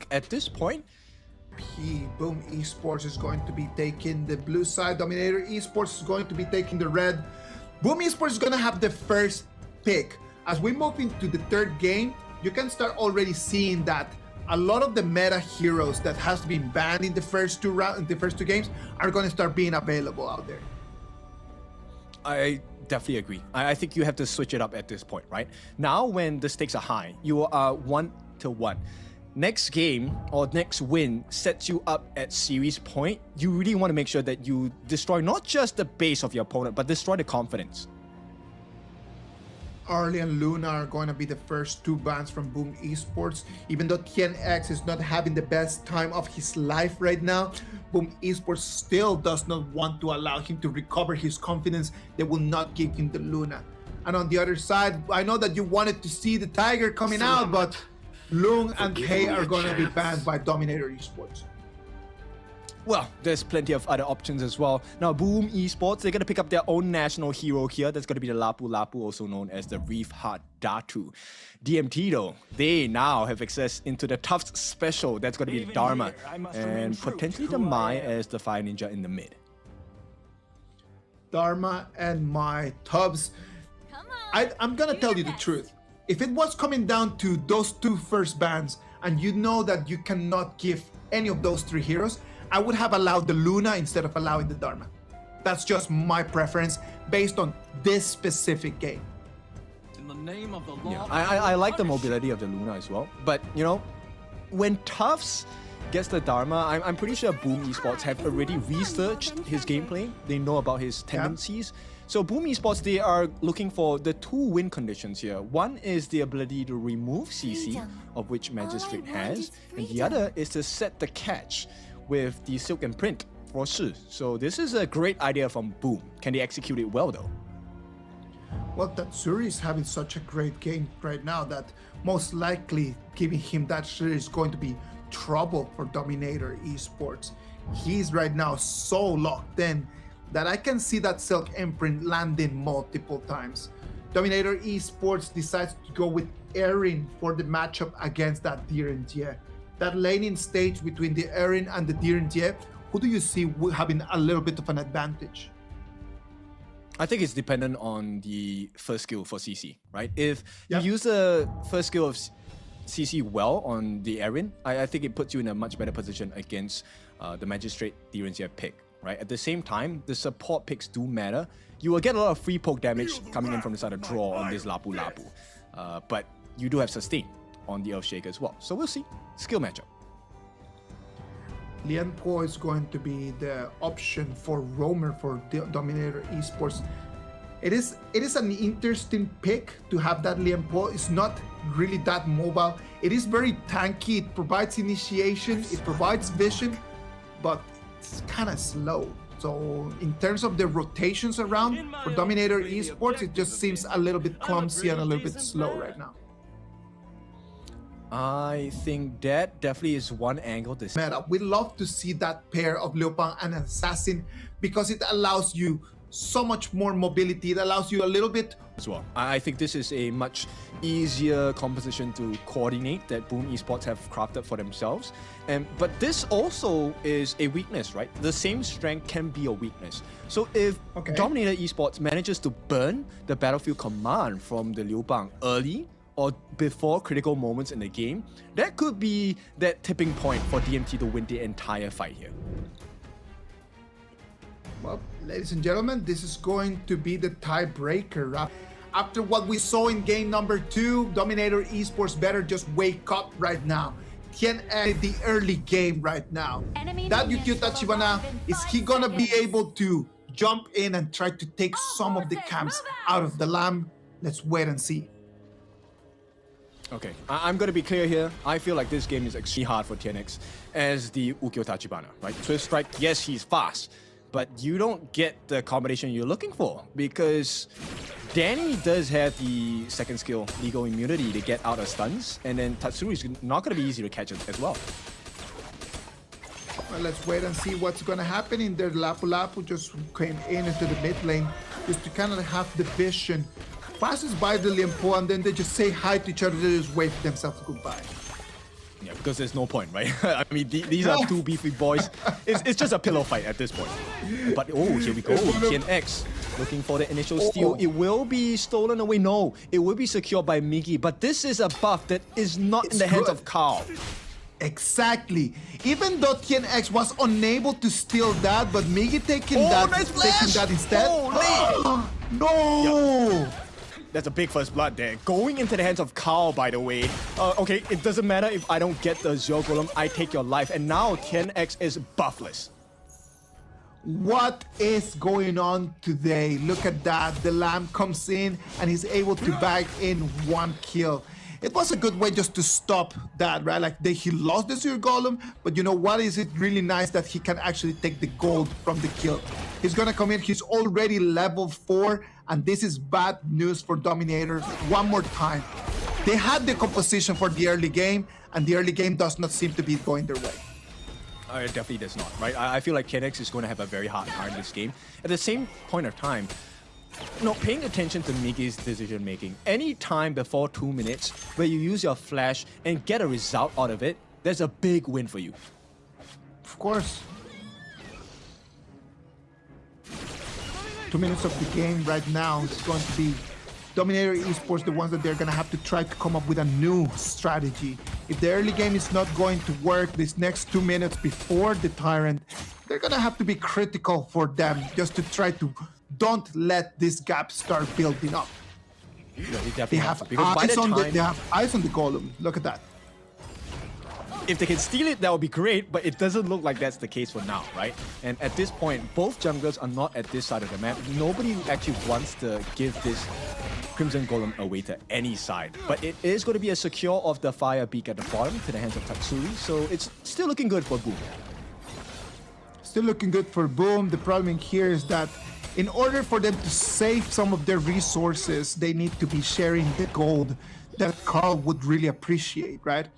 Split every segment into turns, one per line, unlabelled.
pick at this point.
Boom Esports is going to be taking the blue side. Dominator Esports is going to be taking the red. Boom Esports is going to have the first pick. As we move into the third game, you can start already seeing that a lot of the meta heroes that has been banned in the first two games are going to start being available out there.
I definitely agree. I think you have to switch it up at this point, right? Now, when the stakes are high, you are 1-1. Next game or next win sets you up at series point. You really want to make sure that you destroy not just the base of your opponent, but destroy the confidence.
Arlie and Luna are going to be the first two bans from Boom Esports. Even though TNX is not having the best time of his life right now, Boom Esports still does not want to allow him to recover his confidence. They will not give him the Luna. And on the other side, I know that you wanted to see the Tiger coming out, but Lung and Kay are going to be banned by Dominator Esports.
Well, there's plenty of other options as well. Now, Boom Esports, they're going to pick up their own national hero here. That's going to be the Lapu Lapu, also known as the Reef Heart Datu. DMT, though, they now have access into the Tufts special. That's going to be the Dharma. And potentially the Mai as the Fire Ninja in the mid.
Dharma and Mai Tubbs. I'm going to tell you the truth. If it was coming down to those two first bans, and you know that you cannot give any of those three heroes, I would have allowed the Luna instead of allowing the Dharma. That's just my preference based on this specific game.
In the name of the law,
yeah, I like the mobility of the Luna as well. But, you know, when Tufts gets the Dharma, I'm pretty sure Boom Esports have already researched his gameplay. They know about his tendencies. Yeah. So Boom Esports, they are looking for the two win conditions here. One is the ability to remove CC, of which Magistrate has, and the other is to set the catch with the Silk Imprint for Shi. So this is a great idea from Boom. Can they execute it well though?
Well, Tatsuri is having such a great game right now that most likely giving him that Shi is going to be trouble for Dominator Esports. He's right now so locked in that I can see that Silk Imprint landing multiple times. Dominator Esports decides to go with Erin for the matchup against that Direnjie. That laning stage between the Erin and the Direnjie, who do you see having a little bit of an advantage?
I think it's dependent on the first skill for CC, right? If you use the first skill of CC well on the Erin, I think it puts you in a much better position against the Magistrate Direnjie pick. Right? At the same time, the support picks do matter. You will get a lot of free poke damage coming in from the side of draw on this Lapu Lapu. But you do have sustain on the Earthshaker as well. So we'll see. Skill matchup.
Lian Po is going to be the option for Roamer for Dominator Esports. It is an interesting pick to have that Lian Po. It's not really that mobile. It is very tanky. It provides initiation. It provides vision. But it's kind of slow. So in terms of the rotations around for Dominator Esports, it just seems a little bit clumsy and a little bit slow right now.
I think that definitely is one angle. This
meta. We love to see that pair of Liupang and Assassin because it allows you so much more mobility. It allows you a little bit
as well. I think this is a much easier composition to coordinate that Boom Esports have crafted for themselves. But this also is a weakness, right? The same strength can be a weakness. So if Dominator Esports manages to burn the battlefield command from the Liu Bang early or before critical moments in the game, that could be that tipping point for DMT to win the entire fight here.
Well, ladies and gentlemen, this is going to be the tiebreaker. After what we saw in game number 2, Dominator Esports better just wake up right now. TNX the early game right now. That Yukio Tachibana, is he gonna be able to jump in and try to take some of the camps out of the lamb? Let's wait and see.
Okay, I'm going to be clear here. I feel like this game is extremely hard for TNX as the Ukyo Tachibana, right? Swift Strike, yes, he's fast, but you don't get the combination you're looking for because Danny does have the second skill, Legal Immunity, to get out of stuns, and then Tatsuri is not going to be easy to catch as well.
Well, let's wait and see what's going to happen in there. Lapu Lapu just came into the mid lane just to kind of have the vision. Passes by the Liempo and then they just say hi to each other, they just wave themselves goodbye.
Yeah, because there's no point, right? I mean, these are two beefy boys. It's just a pillow fight at this point. But oh, here we go. KIS4 looking for the initial steal. It will be stolen away. No, it will be secured by Miggy. But this is a buff that is not in the hands of Carl.
Exactly. Even though KIS4 was unable to steal that, but Miggy taking that instead.
Oh,
no!
Yep. That's a big first blood there. Going into the hands of Carl, by the way. Okay, it doesn't matter if I don't get the Azure Golem, I take your life. And now KIS4 is buffless.
What is going on today? Look at that. The Lamb comes in and he's able to bag in 1 kill. It was a good way just to stop that, right? Like he lost the Azure Golem, but you know what? Is it really nice that he can actually take the gold from the kill? He's gonna come in. He's already level 4, and this is bad news for Dominator. One more time, they had the composition for the early game, and the early game does not seem to be going their way.
It definitely does not, right? I feel like KIS4 is going to have a very hard time this game. At the same point of time, paying attention to Miggy's decision making. Any time before 2 minutes where you use your flash and get a result out of it, there's a big win for you.
Of course. 2 minutes of the game right now is going to be Dominator Esports, the ones that they're going to have to try to come up with a new strategy. If the early game is not going to work this next 2 minutes before the Tyrant, they're going to have to be critical for them just to try to don't let this gap start building up.
Yeah,
they have eyes on the Golem. Look at that.
If they can steal it, that would be great, but it doesn't look like that's the case for now, right? And at this point, both junglers are not at this side of the map. Nobody actually wants to give this Crimson Golem away to any side. But it is going to be a secure of the Fire Beak at the bottom to the hands of Tatsuri, so it's still looking good for Boom.
Still looking good for Boom. The problem here is that in order for them to save some of their resources, they need to be sharing the gold that Carl would really appreciate, right?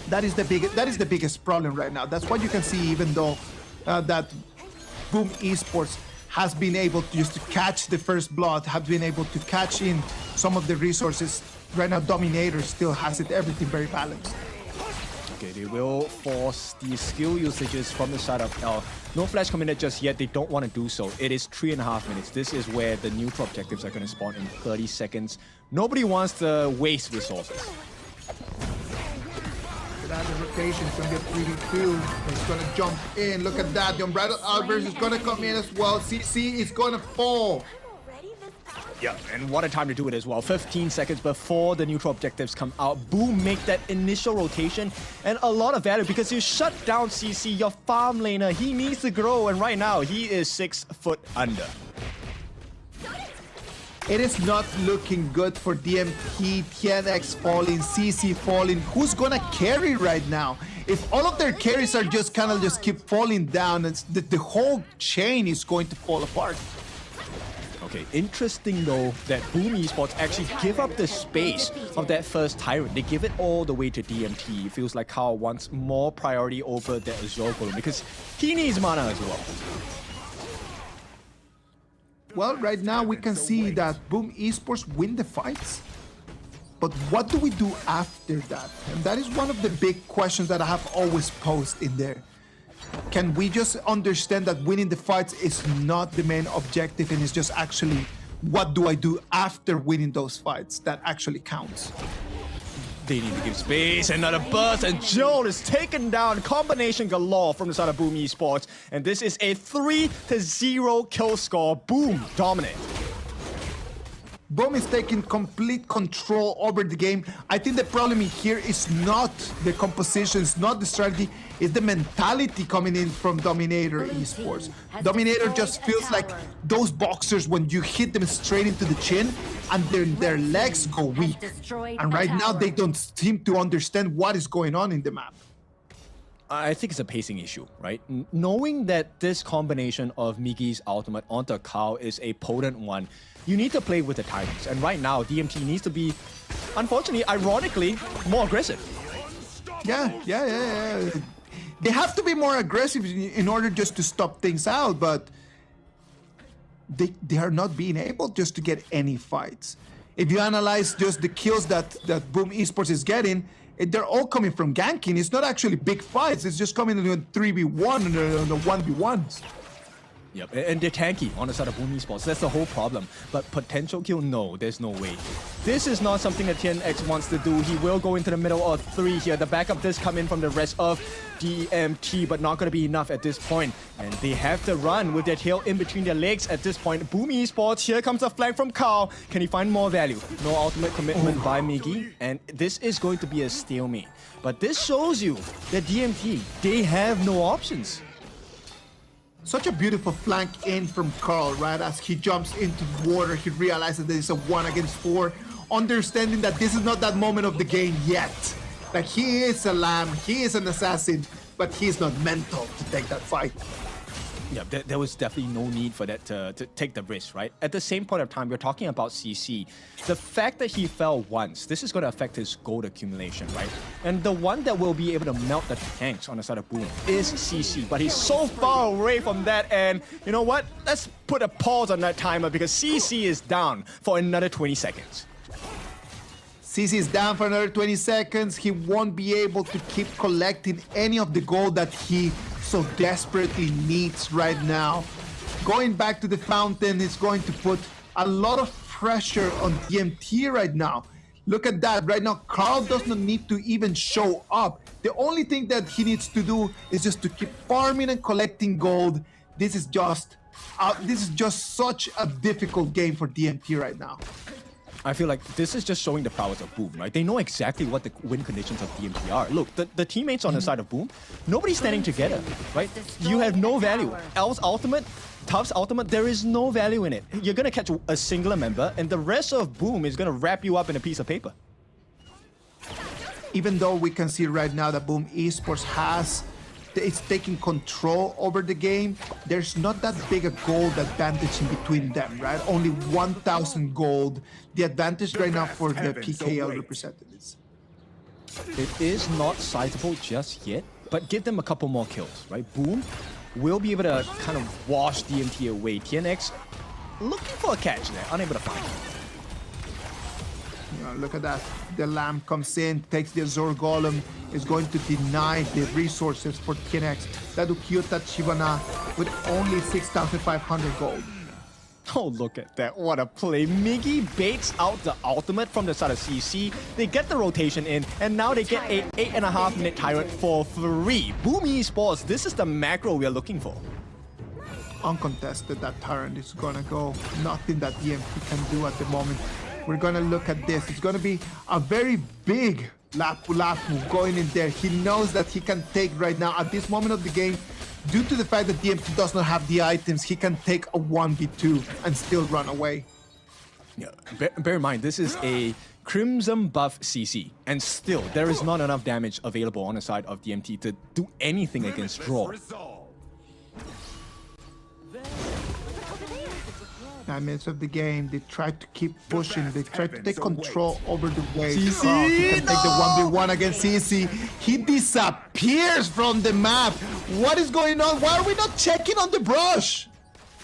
That is the biggest problem right now. That's what you can see, even though that Boom Esports has been able to just to catch the first blood, have been able to catch in some of the resources. Right now, Dominator still has everything very balanced.
Okay, they will force the skill usages from the side of L. No flash committed just yet. They don't want to do so. It is 3.5 minutes. This is where the neutral objectives are going to spawn in 30 seconds. Nobody wants to waste resources.
The rotation is going to get 3v2. It's going to jump in. Look at that. The Unbridled Outburst is going to come in as well. CC is going to fall.
Yeah, and what a time to do it as well. 15 seconds before the neutral objectives come out. Boom, make that initial rotation and a lot of value because you shut down CC, your farm laner. He needs to grow, and right now he is 6 foot under.
It is not looking good for DMT, KIS4 falling, CC falling. Who's gonna carry right now? If all of their carries are just kind of just keep falling down, the whole chain is going to fall apart.
Okay, interesting though that Boom Esports actually give up the space of that first Tyrant. They give it all the way to DMT. It feels like Carl wants more priority over the Azure Golem because he needs mana as well.
Well, right now we can see that Boom Esports win the fights. But what do we do after that? And that is one of the big questions that I have always posed in there. Can we just understand that winning the fights is not the main objective and it's just actually what do I do after winning those fights that actually counts?
They need to give space, another burst, and Joel is taken down. Combination galore from the side of Boom Esports. And this is a 3-0 kill score. Boom, dominant.
Boom is taking complete control over the game. I think the problem here is not the composition, it's not the strategy, it's the mentality coming in from Dominator Esports. Dominator just feels like those boxers when you hit them straight into the chin and their legs go weak. And right now they don't seem to understand what is going on in the map.
I think it's a pacing issue, right? Knowing that this combination of Miggy's ultimate onto Carl is a potent one, you need to play with the Tyrants. And right now, DMT needs to be, unfortunately, ironically, more aggressive.
Yeah. They have to be more aggressive in order just to stop things out, but they are not being able just to get any fights. If you analyze just the kills that Boom Esports is getting, they're all coming from ganking. It's not actually big fights. It's just coming in a 3v1 and a 1v1s.
Yep, and they're tanky on the side of Boom Esports. That's the whole problem. But potential kill, no, there's no way. This is not something that TNX wants to do. He will go into the middle of 3 here. The backup does come in from the rest of DMT, but not going to be enough at this point. And they have to run with their tail in between their legs at this point. Boom Esports, here comes a flank from Carl. Can he find more value? No ultimate commitment by Miggy, and this is going to be a stalemate. But this shows you that DMT, they have no options.
Such a beautiful flank in from Carl, right? As he jumps into the water, he realizes that it's a 1 against 4, understanding that this is not that moment of the game yet. Like, he is a lamb, he is an assassin, but he's not mental to take that fight.
Yeah, there was definitely no need for that to take the risk, right? At the same point of time, we're talking about CC. The fact that he fell once, this is going to affect his gold accumulation, right? And the one that will be able to melt the tanks on the side of Boom is CC, but he's so far away from that, and you know what? Let's put a pause on that timer because CC is down for another 20 seconds.
CC is down for another 20 seconds. He won't be able to keep collecting any of the gold that he so desperately needs right now. Going back to the fountain is going to put a lot of pressure on DMT right now. Look at that. Right now, Carl does not need to even show up. The only thing that he needs to do is just to keep farming and collecting gold. This is just such a difficult game for DMT right now.
I feel like this is just showing the prowess of Boom, right? They know exactly what the win conditions of DMT are. Look, the teammates on the side of Boom, nobody's standing together, right? You have no value. L's ultimate, Tuff's ultimate, there is no value in it. You're gonna catch a singular member, and the rest of Boom is gonna wrap you up in a piece of paper.
Even though we can see right now that Boom Esports it's taking control over the game, there's not that big a gold advantage in between them, right? Only 1,000 gold. The advantage right now for the PKL representatives.
It is not sizable just yet, but give them a couple more kills, right? Boom will be able to kind of wash DMT away. TNX looking for a catch there, unable to find it.
Look at that. The Lamb comes in, takes the Azure Golem, is going to deny the resources for TNX. That Ukiota Chibana with only 6,500 gold.
Oh, look at that. What a play. Miggy baits out the ultimate from the side of CC. They get the rotation in, and now they get a 8.5-minute tyrant for free. Boom Esports, this is the macro we are looking for.
Uncontested, that tyrant is gonna go. Nothing that DMT can do at the moment. We're gonna look at this. It's gonna be a very big lap move going in there. He knows that he can take right now at this moment of the game, due to the fact that DMT does not have the items, he can take a 1v2 and still run away.
Yeah, bear in mind, this is a Crimson buff CC, and still there is not enough damage available on the side of DMT to do anything against Draw.
9 minutes of the game, they tried to keep pushing, they tried to take control over the wave.
CC,
He can take the 1v1 against CC. He disappears from the map. What is going on? Why are we not checking on the brush?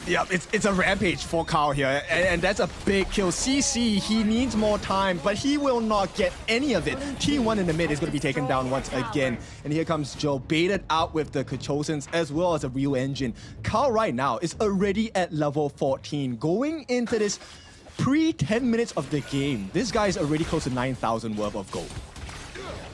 Yeah, it's a rampage for Carl here, and that's a big kill. CC, he needs more time, but he will not get any of it. T1 in the mid is going to be taken down once again. And here comes Joe, baited out with the Kachosans as well as a real engine. Carl right now is already at level 14. Going into this pre-10 minutes of the game, this guy is already close to 9,000 worth of gold.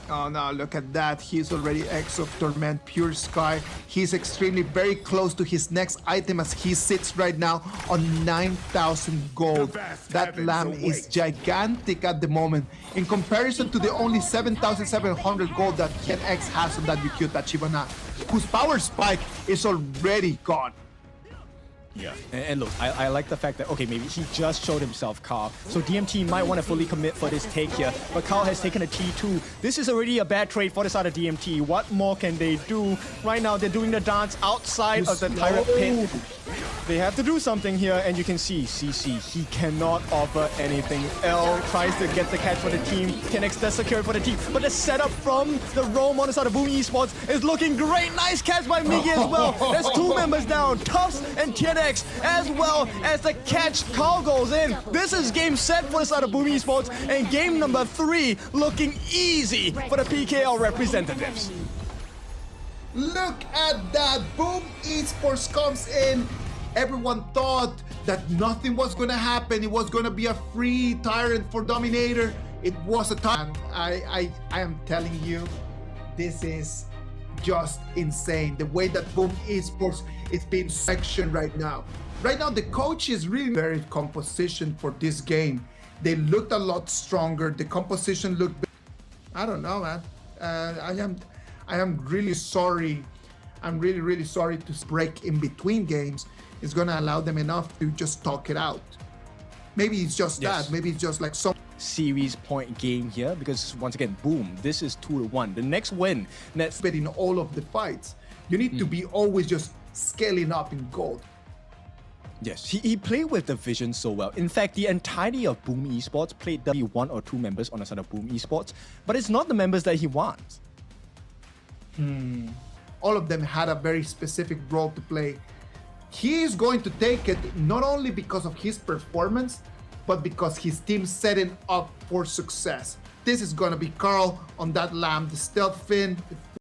Oh no, look at that. He's already X of Torment, Pure Sky. He's extremely very close to his next item as he sits right now on 9,000 gold. That Lamb is gigantic at the moment in comparison to the only 7,700 gold that Ken X has on that Yukyuta Chibana, whose power spike is already gone.
Yeah, and look, I like the fact that, okay, maybe he just showed himself, Carl. So DMT might want to fully commit for this take here, but Carl has taken a T2. This is already a bad trade for the side of DMT. What more can they do? Right now, they're doing the dance outside of the Tyrant Pit. They have to do something here, and you can see CC, he cannot offer anything. L tries to get the catch for the team. KIS4 does secure it for the team, but the setup from the roam on the side of Boom Esports is looking great. Nice catch by Miggy as well. There's 2 members down, Tufts and KIS4, as well as the catch. Carl goes in. This is game set for the side of Boom Esports, and game number 3 looking easy for the PKL representatives.
Look at that! Boom Esports comes in. Everyone thought that nothing was going to happen. It was going to be a free tyrant for Dominator. It was a tyrant. I am telling you, this is just insane. The way that Boom Esports is being sectioned right now. Right now, the coach is really very composition for this game. They looked a lot stronger. The composition looked... I don't know, man. I am really sorry. I'm really sorry to break in between games. It's going to allow them enough to just talk it out. Maybe it's just that. Maybe it's just like some
series point game here, because once again, Boom, this is 2-1. The next win, that's
but in all of the fights, you need to be always just scaling up in gold.
Yes, he played with the vision so well. In fact, the entirety of Boom Esports played the 1 or 2 members on the side of Boom Esports, but it's not the members that he wants.
All of them had a very specific role to play. He is going to take it not only because of his performance, but because his team set him up for success. This is going to be Carl on that lamb, the stealth fin,